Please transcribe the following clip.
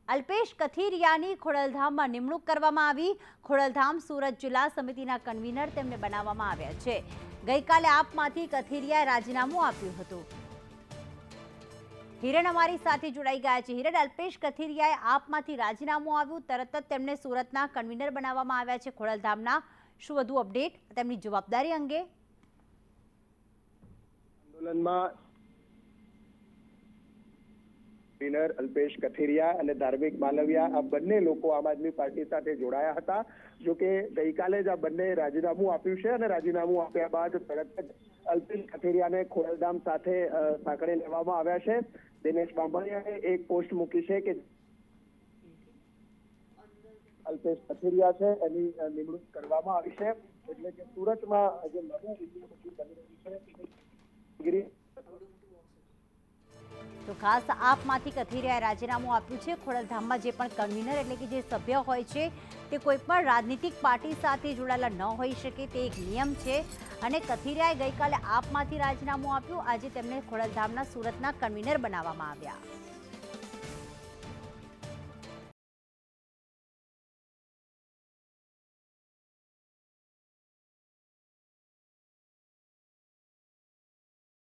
અલ્પેશ કથિરિયાની ખોડલધામમાં નિમણૂક કરવામાં આવી। ખોડલધામ સુરત જિલ્લા સમિતિના કન્વીનર તેમને બનાવવામાં આવ્યા છે। ગઈકાલે આપમાંથી કથિરિયાએ રાજીનામું આપ્યું હતું। હિરણ અમારી સાથે જોડાઈ ગયા છે। હિરણ, અલ્પેશ કથિરિયાએ આપમાંથી રાજીનામું આવ્યું, તરત જ તેમને સુરતના કન્વીનર બનાવવામાં આવ્યા છે ખોડલધામના। શું વધુ અપડેટ તેમની જવાબદારી અંગે? આંદોલનમાં કન્વીનર અલ્પેશ કથિરિયા અને ધાર્મિક માલવિયા આ બંને લોકો આમ આદમી પાર્ટી સાથે જોડાયા હતા। જો કે ગઈકાલે જ આ બંને રાજીનામું આપ્યું છે અને રાજીનામું આપ્યા બાદ તરત જ અલ્પેશ કથિરિયાને ખોડલધામ સાથે સાંકળે લેવામાં આવ્યા છે। દિનેશ બાંભણિયાએ એક પોસ્ટ મૂકી છે કે અલ્પેશ કથિરિયા છે એની નિમણૂક કરવામાં આવી છે, એટલે કે સુરતમાં જે નવું યુનિવર્સિટી બની રહી છે તો ખાસ આપમાંથી કથિરિયાએ રાજીનામું આપ્યું છે। ખોડલધામમાં જે પણ કન્વીનર એટલે કે જે સભ્ય હોય છે તે કોઈ પણ રાજનીતિક પાર્ટી સાથે જોડાયેલા ન હોઈ શકે, તે એક નિયમ છે। અને કથિરિયાએ ગઈકાલે આપમાંથી રાજીનામું આપ્યું, આજે તેમને ખોડલધામના સુરતના કન્વીનર બનાવવામાં આવ્યા।